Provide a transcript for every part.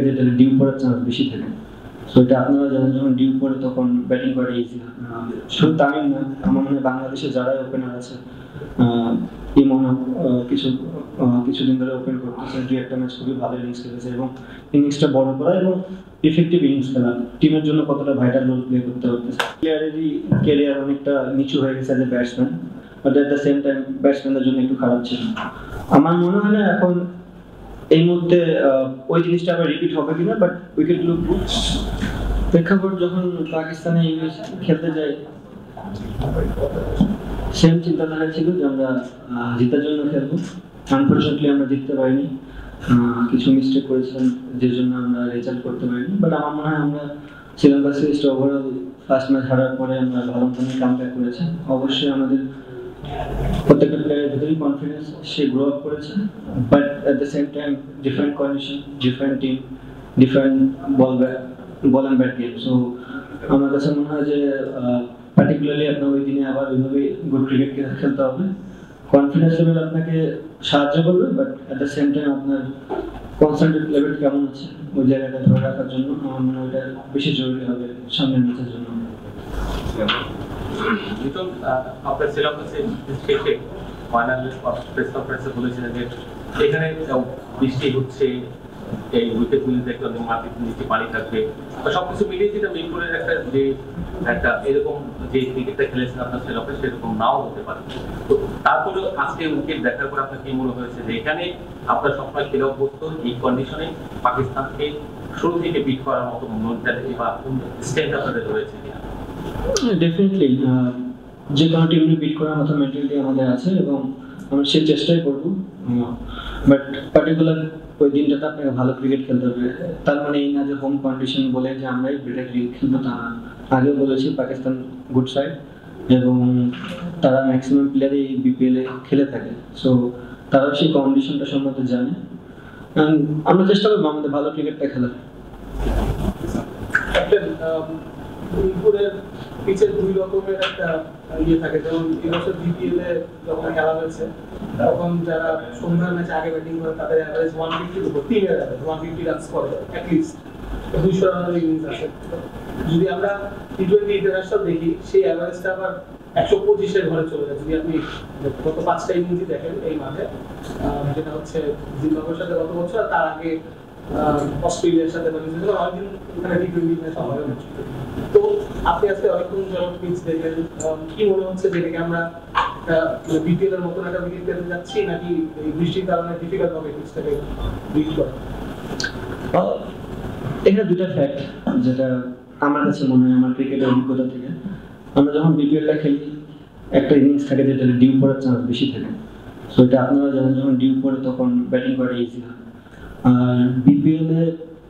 যেটা ডিউ পড়ার চান্স বেশি থাকে। সো এটা আপনারা জানেন, যখন ডিউ পড়ে তখন ব্যাটিং করা ইজি হয়। শুধু তামিম না, আমার মনে হয় বাংলাদেশে যারাই ওপেনার আছে, ইমন কিছুদিন ধরে ওপেন করতেছে, দু একটা ম্যাচ খুবই ভালো ইনিংস খেলেছে এবং ইনিংসটা বড় করা এবং ইফেক্টিভ ইনিংস খেলা টিমের জন্য কতটা ভাইটাল রোল প্লে করতে পারতেছে। প্লেয়ারেরই ক্যারিয়ার অনেকটা নিচু হয়ে গেছে as a batsman, but at the same time ব্যাটসম্যানদের জন্য একটু খারাপ ছিল। আমার মনে হয় না এখন এই মুহূর্তে ওই জিনিসটা আবার রিপিট হবে কিনা, বাট উইকেট লুক গুড। প্রেক্ষাপট যখন পাকিস্তানে ইংলিশ খেলতে যায়, সেম চিন্তাধারা ছিল যে আমরা জেতার জন্য খেলবো। আনফরচুনেটলি আমরা জিততে পারিনি, কিছু মিস্টেক করেছিলাম যে জন্য আমরা রেজাল্ট করতে পারিনি। বাট আমার মনে হয় আমরা শ্রীলঙ্কা সিরিজটা ওভারঅল ফার্স্ট ম্যাচ হারার পরে আমরা ভালো মতন কামব্যাক করেছি। অবশ্যই আমাদের প্রত্যেকটা প্লেয়ারের ভিতরেই কনফিডেন্স, সে গ্রো আপ করেছে, but at the same time different condition, different team, different ball and bat game. So আমার কাছে মনে হয় যে পার্টিকুলারলি আপনার ওই দিনে আবার ওইভাবে গুড ক্রিকেট খেলতে হবে। কনফিডেন্স লেভেল আপনাকে সাহায্য করবে, but at the same time আপনার কনসেন্ট্রেট লেভেল কেমন আছে ওই জায়গাটা ধরে রাখার জন্য আমার মনে হয় ওটা বেশি জরুরি হবে সামনের ম্যাচের জন্য। আপনার শ্রীলঙ্কা শেষে ফাইনালের প্রেস কনফারেন্সে বলেছিলেন যে এখানে বৃষ্টি হচ্ছে, এই উইকেট মিলে দেখতে মাটির নিচে পানি থাকবে, সবকিছু মিলিয়ে যেটা মিরপুরের একটা এরকম যে ক্রিকেটটা খেলেছেন আপনার শ্রীলঙ্কা সেরকম নাও হতে পারে। তো তারপরে আজকে উইকেট দেখার পর আপনার কি মনে হয়েছে যে এখানে আপনার সবসময় খেলে অভ্যস্ত, এই কন্ডিশনে পাকিস্তানকে শুরু থেকে বিট করার মতো মেন্টালিটি বা স্ট্রেংথ আপনাদের রয়েছে কিনা? ডেফিনেটলি যে কোনো টিমকে বিট করার মতো মেন্টালিটি আমাদের আছে এবং আমরা সেই চেষ্টাই করব। বাট পার্টিকুলার ওই দিনটাতে আপনাকে ভালো ক্রিকেট খেলতে হবে, তার মানে এই না যে হোম কন্ডিশন বলে যে আমরাই বেটার ক্রিকেট খেলবো তা না। আগেও বলেছি পাকিস্তান গুড সাইড এবং তারা ম্যাক্সিমাম প্লেয়ারই এই বিপিএলে খেলে থাকে, সো তারা সেই কন্ডিশনটা সম্বন্ধে জানে। আমরা চেষ্টা করবো আমাদের ভালো ক্রিকেটটা খেলার। মিরপুরের পিচের দুই রকমের একটা ইয়ে থাকে, যেমন এবছর বিপিএল এ যখন খেলা হয়েছে তখন যারা সন্ধ্যার ম্যাচে আগে ব্যাটিং করে তাদের অ্যাভারেজ 150 উপর, টিমের অ্যাভারেজ 150 রানস করে অ্যাটলিস্ট 200 রানের ইনিংস আছে। যদি আমরা টি20 ইন্টারন্যাশনাল দেখি সেই অ্যাভারেজটা আবার 125 এর ঘরে চলে যায়। যদি আপনি গত 5টা ইনিংসই দেখেন এই মাঠে, যেটা হচ্ছে জিম্বাবুয়ের সাথে গত বছর, আর তার আগে অস্ট্রেলিয়ার সাথে অনেকদিন এখানে টি20 ম্যাচ হয়। তো আপনি আজকে অনেকক্ষণ যখন পিচ দেখলেন, কি মনে হচ্ছে যে এটাকে আমরা বিপিএল এর মতন একটা উইকেট পেতে যাচ্ছি, নাকি এই বৃষ্টির কারণে ডিফিকাল্ট হবে পিচটাকে বিট করা? এখানে দুটা ফ্যাক্ট যেটা আমার কাছে মনে হয় আমার ক্রিকেটের অভিজ্ঞতা থেকে, আমরা যখন বিপিএলটা খেলি একটা ইনিংস থাকে যেটা ডিউ পড়ার চান্স বেশি থাকে। সো এটা আপনারা জানেন, যখন ডিউ পড়ে তখন ব্যাটিং করা ইজি হয়। আর বিপিএলে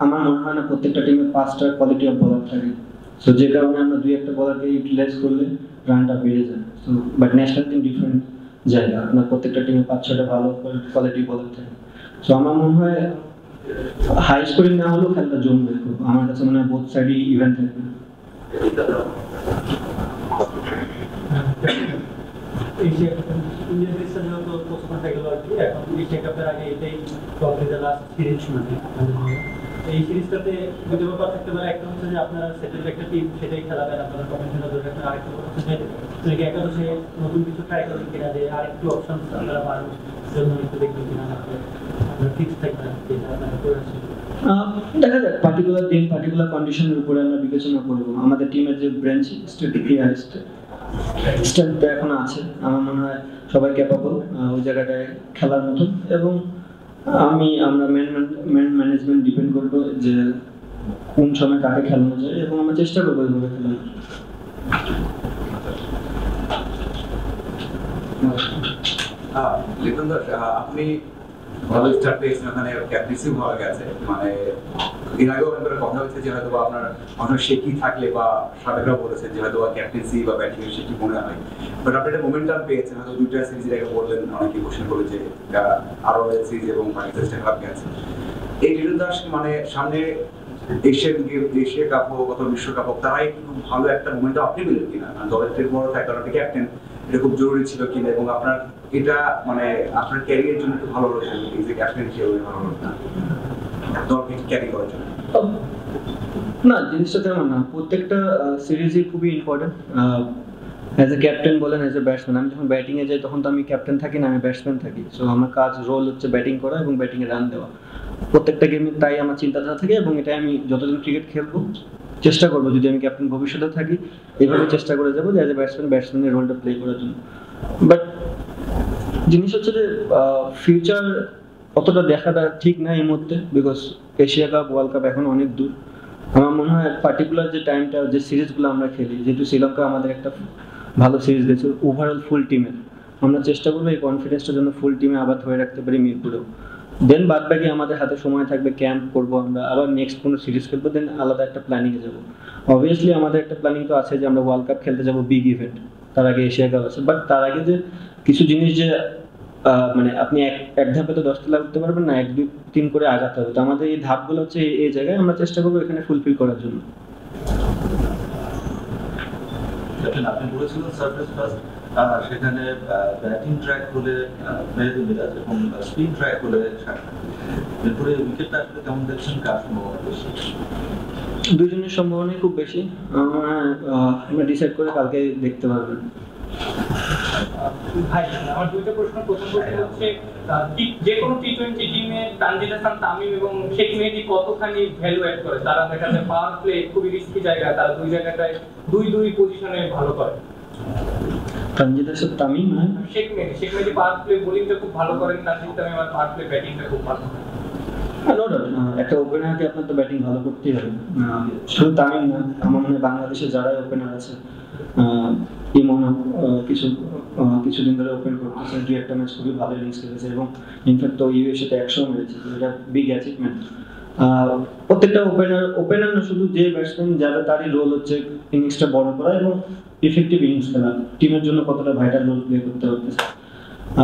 আমার মনে হয় না প্রত্যেকটা টিমে 5টা কোয়ালিটি অফ বলার থাকে, সো যে কারণে আমরা 2-1টা বলারকে ইউটিলাইজ করলে রানটা বেড়ে যায়। So but national team different জায়গা, আপনার প্রত্যেকটা টিমে 5-6টা ভালো কোয়ালিটি বলার থাকে। সো আমার মনে হয় হাই স্কোরিং না হলেও খেলাটা জমবে। আমার কাছে মনে হয় বোথ সাইডই ইভেন্ট থাকবে। ইন্ডিয়ান দেশটা যেহেতু পোস্টপোন হয়ে গেল আর কি, এখন এশিয়া কাপের আগে এটাই লাস্ট সিরিজ, মানে এই সিরিজটাতে দুটো ব্যাপার থাকতে পারে। একটা হচ্ছে যে আপনারা সেটেল একটা টিম, সেটাই খেলাবেন, আপনারা কমিশনে ধরে রাখবেন। আরেকটা হচ্ছে যে তুমি একাদশে নতুন কিছু ট্রাই করবেন কিনা, যে আরেকটু অপশন আপনারা বাড়ানোর জন্য একটু দেখবেন কিনা, আপনারা ফিক্স থাকবেন যেটা আপনারা করে আসছেন। দেখা যাক, পার্টিকুলার দিন পার্টিকুলার কন্ডিশনের উপরে আমরা বিবেচনা করব। আমাদের টিমের যে ব্রেঞ্চ স্ট্রেংথটা এখন আছে, আমার মনে হয় সবাই ক্যাপাবল ওই জায়গাটায় খেলার মতন। এবং আমরা ম্যানেজমেন্ট ডিপেন্ড করবো যে কোন সময় কাকে খেলানো যায় এবং আমরা চেষ্টা করবো এইভাবে খেলার। আপনি ভালো স্টার্ট পেয়েছেন, ওখানে ক্যাপ্টেন্সি ভালো গেছে, মানে এর আগেও অনেকবার কথা হয়েছে যে হয়তো আপনার অনেক শেকি থাকলে বা সাবেকরা বলেছে যে হয়তো ক্যাপ্টেন্সি বা ব্যাটিং এর শেকি মনে হয়, বাট আপনি একটা মোমেন্টাম পেয়েছেন, হয়তো 2টা সিরিজের আগে বললেন, অনেকে কোশ্চেন করে যে আরো সিরিজ এবং পাকিস্তান খারাপ গেছে। এই লিটন দাস মানে সামনে এশিয়া কাপ হোক অথবা বিশ্বকাপ হোক, তারাই খুব ভালো একটা মোমেন্টাম আপনি পেলেন কিনা, দলের বড় ফ্যাক্টর আপনি ক্যাপ্টেন, এটা খুব জরুরি ছিল কিনা, এবং আপনার এটা মানে আপনার ক্যারিয়ারের জন্য একটু ভালো হলো এই যে ক্যাপ্টেন হিসেবে ভালো হলো না? দলকে ক্যারি করার জন্য? না, জিনিসটা তেমন না। প্রত্যেকটা সিরিজই খুবই ইম্পর্টেন্ট। অ্যাজ এ ক্যাপ্টেন বলেন, অ্যাজ এ ব্যাটসম্যান, আমি যখন ব্যাটিংয়ে যাই তখন তো আমি ক্যাপ্টেন থাকি না, আমি ব্যাটসম্যান থাকি। সো আমার কাজ রোল হচ্ছে ব্যাটিং করা এবং ব্যাটিংয়ে রান দেওয়া প্রত্যেকটা গেমে, তাই আমার চিন্তাধারা থাকে এবং এটাই আমি যতদিন ক্রিকেট খেলবো চেষ্টা করবো, যদি আমি ক্যাপ্টেন ভবিষ্যতে থাকি এইভাবে চেষ্টা করে যাবো যে অ্যাজ এ ব্যাটসম্যানের রোলটা প্লে করার জন্য। বাট জিনিস হচ্ছে যে ফিউচার অতটা দেখাটা ঠিক না এই মুহূর্তে, because Asia cup, world cup এখন অনেক দূর। আমার মনে হয় পার্টিকুলার যে টাইমটা, যে সিরিজগুলো আমরা খেলি, যেহেতু শ্রীলঙ্কা আমাদের একটা ভালো সিরিজ গেছে ওভারঅল ফুল টিমের, আমরা চেষ্টা করবো এই কনফিডেন্সটা যেন ফুল টিমে আবার ধরে রাখতে পারি মিরপুরেও। দেন বাদ বাকি আমাদের হাতে সময় থাকবে, ক্যাম্প করবো আমরা, আবার নেক্সট কোনো সিরিজ খেলবো, দেন আলাদা একটা প্ল্যানিংয়ে যাবো। অবভিয়াসলি আমাদের একটা প্ল্যানিং তো আছে যে আমরা ওয়ার্ল্ড কাপ খেলতে যাবো, বিগ ইভেন্ট, তার আগে এশিয়া কাপ আছে। বাট তার আগে যে কিছু জিনিস যে মানে আপনি এক ধাপে তো 10 তলা উঠতে পারবেন না, 1 2 3 করে আগাতে হবে। তো আমাদের এই ধাপগুলো হচ্ছে এই জায়গায় আমরা চেষ্টা করবো এখানে ফুলফিল করার জন্য। আপনি বলেছিলেন সারফেস ফার্স্ট, সেখানে ব্যাটিং ট্র্যাক হলে মেহেদী মিরাজ এবং স্পিন ট্র্যাক হলে শাকিব। এরপরে উইকেটটা আসলে কেমন দেখছেন, কার সম্ভাবনা বেশি? দুজনের সম্ভাবনাই খুব বেশি। আমরা ডিসাইড করে কালকে দেখতে পারবেন। ভাই আমার দুইটা প্রশ্ন। প্রথম প্রশ্ন হচ্ছে যে কোনো টি20 টিমে তানজিদ হাসান তামিম এবং শেখ মেহেদী কতখানি ভ্যালু অ্যাড করে? তারা দেখা যায় পাওয়ার প্লে খুবই রিস্কি জায়গা, তারা দুই জায়গাটায় দুই পজিশনে ভালো করে। তানজিদ হাসান তামিম, শেখ মেহেদী পাওয়ার প্লে বোলিংটা খুব ভালো করেন, তানজিদ তামিম আর পাওয়ার প্লে ব্যাটিংটা খুব ভালো করেন। একটা ওপেনারকে আপনার তো ব্যাটিং ভালো করতেই হবে। শুধু তামিম না, আমার মনে হয় বাংলাদেশে যারা ওপেনার আছে, ইমন কিছুদিন ধরে ওপেন করতেছে, 2-1 ম্যাচ খুবই ভালো ইনিংস খেলেছে এবং ইনফ্যাক্ট তো ইউএসএতে 100 মেরেছে, এটা বিগ অ্যাচিভমেন্ট। প্রত্যেকটা ওপেনার না, শুধু যে ব্যাটসম্যান যারা, তারই রোল হচ্ছে ইনিংসটা বড় করা এবং ইফেক্টিভ ইনিংস খেলা, টিমের জন্য কতটা ভাইটাল রোল প্লে করতে পারতেছে।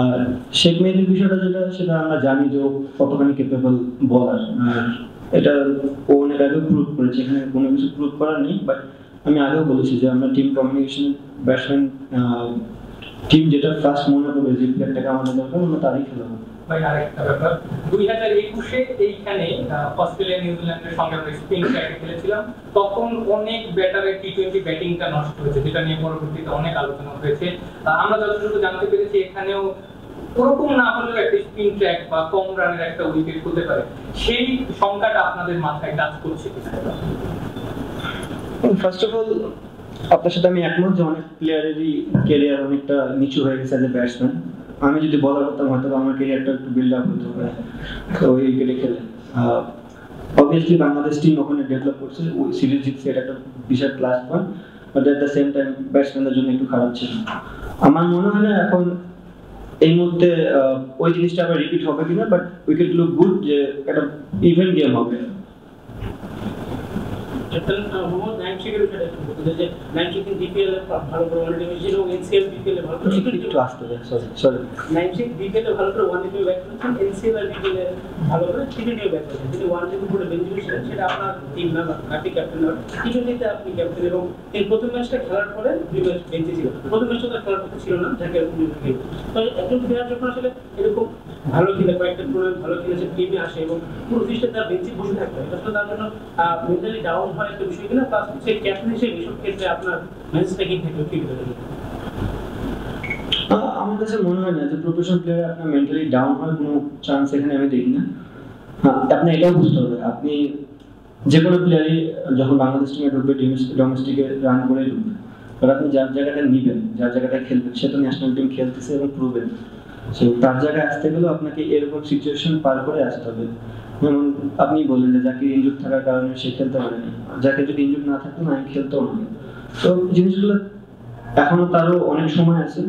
আর শেখ মেহেদীর বিষয়টা যেটা, সেটা আমরা জানি যে ও কতখানি কেপেবল বলার, আর এটা ও অনেক আগে প্রুভ করেছে, এখানে কোনো কিছু প্রুভ করার নেই। বাট আমি আগেও বলেছি যে আমরা টিম কমিউনিকেশন, ব্যাটসম্যান টিম যেটা ফার্স্ট মনে করবে যে প্লেয়ারটাকে আমাদের দরকার, আমরা তারই খেলাবো। ভাই আরেকটা ব্যাপার, 2021-এ এইখানে অস্ট্রেলিয়া নিউজিল্যান্ডের সঙ্গে আমরা স্পিন ট্র্যাকে খেলেছিলাম, তখন অনেক ব্যাটারের টি20 ব্যাটিংটা নষ্ট হয়েছে, যেটা নিয়ে পরবর্তীতে অনেক আলোচনা হয়েছে। আমরা যতটুকু জানতে পেরেছি এখানেও ওরকম না হলেও একটা স্পিন ট্র্যাক বা কম রানের একটা উইকেট হতে পারে, সেই সংখ্যাটা আপনাদের মাথায় কাজ করছে কিনা? ফার্স্ট অফ অল আপনার সাথে আমি একমত যে অনেক প্লেয়ারেরই ক্যারিয়ার অনেকটা নিচু হয়ে গেছে অ্যাজ এ ব্যাটসম্যান। আমি যদি বলার করতাম হয়তো আমার ক্যারিয়ারটা একটু বিল্ড আপ হতো ওই উইকেটে খেলে। অবভিয়াসলি বাংলাদেশ টিম ওখানে ডেভেলপ করছে, ওই সিরিজ জিতছে, এটা একটা বিশাল plus point. But at the same time ব্যাটসম্যানদের জন্য একটু খারাপ ছিল। আমার মনে হয় না এখন এই মুহূর্তে ওই জিনিসটা আবার রিপিট হবে কিনা, বাট উইকেট লুক গুড, যে একটা ইভেন্ট গেম হবে। প্রথম ম্যাচটা খেলার পরে 2 ম্যাচ বেঁচে ছিল, প্রথম ম্যাচটা তো খেলার পক্ষে ছিল না, যাকে একজন প্লেয়ার যখন আসলে এরকম ভালো খেলে, কয়েকটা টুর্নামেন্ট ভালো খেলেছে, টিমে আসে এবং পুরো সিস্টেম তার বেঞ্চে বসে থাকবে, এটা তো তার জন্য মেন্টালি ডাউন হওয়ার একটা বিষয় কিনা। প্লাস হচ্ছে ক্যাপ্টেন হিসেবে এসব ক্ষেত্রে আপনার মেসেজটা কি থাকবে, কি হবে? আমার কাছে মনে হয় না যে প্রফেশনাল প্লেয়ার আপনার মেন্টালি ডাউন হওয়ার কোনো চান্স এখানে আমি দেখি না। হ্যাঁ, আপনি এটাও বুঝতে হবে, আপনি যে কোনো প্লেয়ারই যখন বাংলাদেশ টিমে ঢুকবে, ডোমেস্টিকে রান করে ঢুকবে, এবার আপনি যার জায়গাটা নিবেন, যার জায়গাটা খেলবেন, সে তো ন্যাশনাল টিম খেলতেছে এবং প্রুভেন। সো তার জায়গায় আসতে গেলেও আপনাকে এরকম সিচুয়েশন পার করে আসতে হবে। যেমন আপনি বললেন যে যাকে ইনজুর থাকার কারণে সে খেলতে পারেনি, যাকে যদি ইনজুর না থাকতো না, আমি খেলতেও না। তো জিনিসগুলো এখনো তারও অনেক সময় আছে,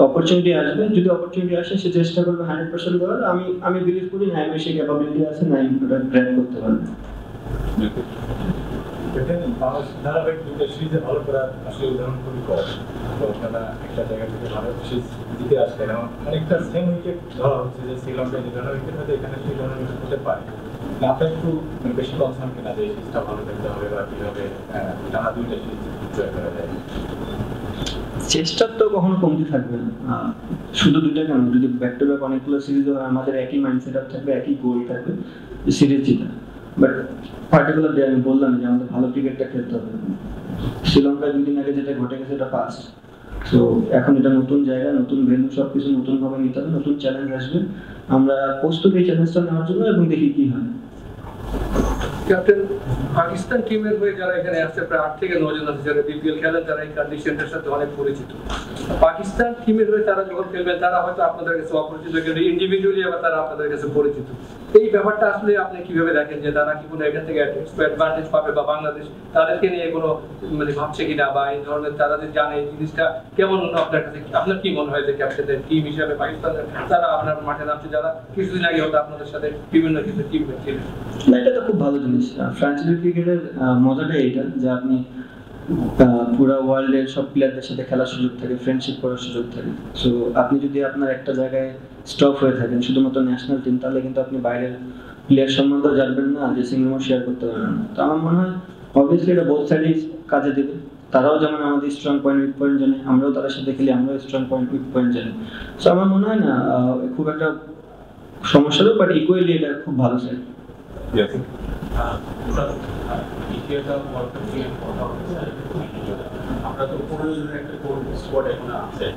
অপরচুনিটি আসবে, যদি অপরচুনিটি আসে সে চেষ্টা করবে 100% দেওয়ার। আমি বিলিভ করি না সে ক্যাপাবিলিটি আছে, না ওটা গ্র্যাব করতে পারবে। ধারাবাহিক দুটো সিরিজে ভালো করা আসলে উদাহরণ খুবই কম, তো তারা একটা জায়গা থেকে ভালো সিরিজ জিতে আসলে অনেকটা সেম উইকেট ধরা হচ্ছে যে শ্রীলঙ্কায় যে ধরনের উইকেট হয়তো এখানে সেই ধরনের উইকেট হতে পারে। আপনার একটু বেশি কনসার্ন কিনা যে এই সিরিজটা ভালো দেখতে হবে বা কীভাবে টানা 2টা সিরিজ জয় করা যায়? চেষ্টার তো কখনো কমতি থাকবে না। শুধু দুইটা কেন, যদি ব্যাক টু ব্যাক অনেকগুলো সিরিজ হয় আমাদের একই মাইন্ডসেট আপ থাকবে, একই গোল থাকবে, সিরিজ জিতা। বাট পার্টিকুলার ডে আমি বললাম যে আমাদের ভালো ক্রিকেটটা খেলতে হবে। শ্রীলঙ্কায় 2 দিন আগে যেটা ঘটে গেছে এটা পাস্ট। সো এখন এটা নতুন জায়গা, নতুন ভেন্যু, সবকিছু নতুনভাবে নিতে হবে, নতুন চ্যালেঞ্জ আসবে। আমরা প্রস্তুত এই চ্যালেঞ্জটা নেওয়ার জন্য, এবং দেখি কি হয়। ক্যাপ্টেন, পাকিস্তান টিমের হয়ে যারা এখানে আসছে প্রায় 8 থেকে 9 জন আছে যারা বিপিএল খেলেন, তারা এই কন্ডিশনটার সাথে অনেক পরিচিত। পাকিস্তান টিমের হয়ে তারা যখন খেলবেন তারা হয়তো আপনাদের কাছে অপরিচিত, কিন্তু ইন্ডিভিজুয়ালি আবার তারা আপনাদের কাছে পরিচিত। এই ব্যাপারটা আসলে আপনি কিভাবে দেখেন যে তারা কি কোনো এখান থেকে অ্যাডভান্টেজ পাবে, বা বাংলাদেশ তাদেরকে নিয়ে কোনো মানে ভাবছে কিনা, বা এই ধরনের তারা যে জানে এই জিনিসটা কেমন আপনার কাছে, আপনার কি মনে হয় যে ক্যাপ্টেনের টিম হিসাবে পাকিস্তানের তারা আপনার মাঠে নামছে, যারা কিছুদিন আগে হয়তো আপনাদের সাথে বিভিন্ন ক্ষেত্রে টিম ছিলেন? না, এটা তো খুব ভালো জিনিস। ফ্র্যাঞ্চাইজি ক্রিকেটের মজাটাই এটা যে আপনি পুরো ওয়ার্ল্ডের সব প্লেয়ারদের সাথে খেলার সুযোগ থাকে, ফ্রেন্ডশিপ করার সুযোগ থাকে। সো আপনি যদি আপনার একটা জায়গায় স্টপ হয়ে থাকেন শুধুমাত্র ন্যাশনাল টিম, তাহলে কিন্তু আপনি বাইরের প্লেয়ার সম্বন্ধে জানবেন না, যে সিনেমা শেয়ার করতে পারবেন না। তো আমার মনে হয় অবভিয়াসলি এটা বোথ সাইডেই কাজে দেবে। তারাও যেমন আমাদের স্ট্রং পয়েন্ট, উইক পয়েন্ট জানে, আমরাও তাদের সাথে খেলি, আমরাও স্ট্রং পয়েন্ট, উইক পয়েন্ট জানি। সো আমার মনে হয় না খুব একটা সমস্যা হবে, বাট ইকুয়ালি এটা খুব ভালো সাইড। আমরা তো 15 জনের একটা কোর স্কোয়াড এখন আছে,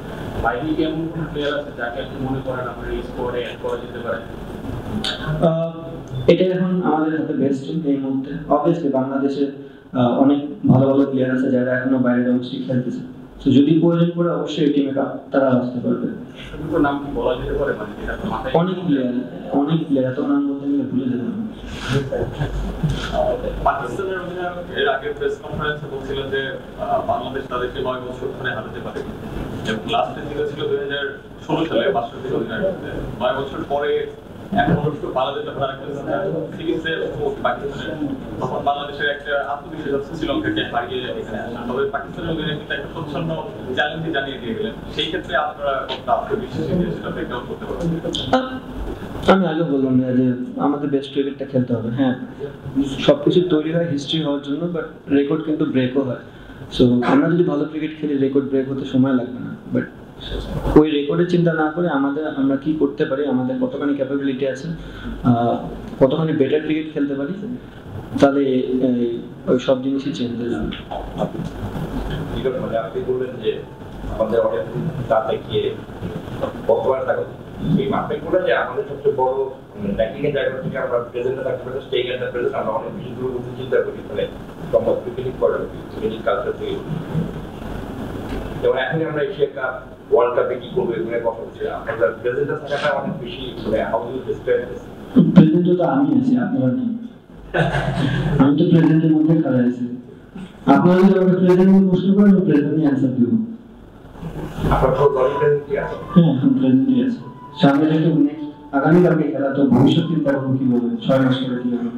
বাইরে কি এমন কোন প্লেয়ার আছে যাকে আপনি মনে করেন আমরা এই স্কোয়াডে অ্যাড করা যেতে পারে? এটা এখন আমাদের হাতে বেস্ট টিম এই মুহূর্তে। অবভিয়াসলি বাংলাদেশে অনেক ভালো ভালো প্লেয়ার আছে যারা এখনো বাইরে ডোমেস্টিক খেলতেছে। তো যদি প্রয়োজন পড়ে অবশ্যই এই টিমে তারা আসতে পারবে। নাম কি বলা যেতে পারে? মানে এটা তো মাথায় অনেক প্লেয়ার এত নাম বলতে গেলে ভুলে যাবে। পাকিস্তানের অধিনায়ক এর আগে প্রেস কনফারেন্সে বলছিলেন যে বাংলাদেশ তাদেরকে 9 বছর ধরে হারাতে পারে, এবং লাস্টের দিকে ছিল 2016 সালে 5 থেকে অধিনায়ক। 9 বছর পরে এখন অবশ্য বাংলাদেশের সিরিজের পাকিস্তানের, তখন বাংলাদেশের একটা আত্মবিশ্বাস আছে শ্রীলঙ্কাকে হারিয়ে এখানে আসা। তবে পাকিস্তানের অধিনায়ক কিন্তু একটা প্রচ্ছন্ন চ্যালেঞ্জই জানিয়ে দিয়ে গেলেন। সেই ক্ষেত্রে আপনারা কতটা আত্মবিশ্বাসী যে সেটা ব্রেকআউট করতে পারবেন? আমি আগে বললাম যে আমাদের বেস্ট ক্রিকেটটা খেলতে হবে। হ্যাঁ, সবকিছু তৈরি হয় হিস্ট্রি হওয়ার জন্য, বাট রেকর্ড কিন্তু ব্রেকও হয়। সো আমরা যদি ভালো ক্রিকেট খেলি, রেকর্ড ব্রেক হতে সময় লাগবে না। বাট ওই রেকর্ডের চিন্তা না করে আমরা কি করতে পারি, আমাদের কতখানি ক্যাপাবিলিটি আছে, কতখানি বেটার ক্রিকেট খেলতে পারি, তাহলে ওই সব জিনিসই চেঞ্জ হয়ে যাবে। মানে আপনি বললেন যে আমাদের অনেক তাতে গিয়ে বর্তমানে থাকো এই মাপে করে যে আমাদের সবচেয়ে বড় ব্যাটিং এর জায়গা থেকে আমরা প্রেজেন্টে থাকতে পারি, স্টেইং এন্ড প্রেজেন্ট আমরা অনেক বেশি দূর চিন্তা করি, মানে সম্ভব ক্রিকেট করার ক্রিকেট কালচার থেকে। যেমন এখন আমরা এশিয়া কাপ, ওয়ার্ল্ড কাপে কি করবো এগুলো কথা বলছি, আমাদের প্রেজেন্টে থাকাটা অনেক বেশি, মানে হাউ ডু ডিসক্রাইব দিস? প্রেজেন্টে তো আমি আছি, আপনারা নেই। আমি তো প্রেজেন্টের মধ্যে খেলা আছি। আপনারা যদি আমাকে প্রেজেন্টের প্রশ্ন করেন, আমি প্রেজেন্টই অ্যান্সার দেবো। আপনার পুরো দলের প্রেজেন্টই আছে? হ্যাঁ, এখন প্রেজেন্টই আছে। সামনে যেহেতু আগামীকালকে খেলা, তো ভবিষ্যৎ চিন্তা করবো কি বলবে, 6 মাস পরে কি হবে।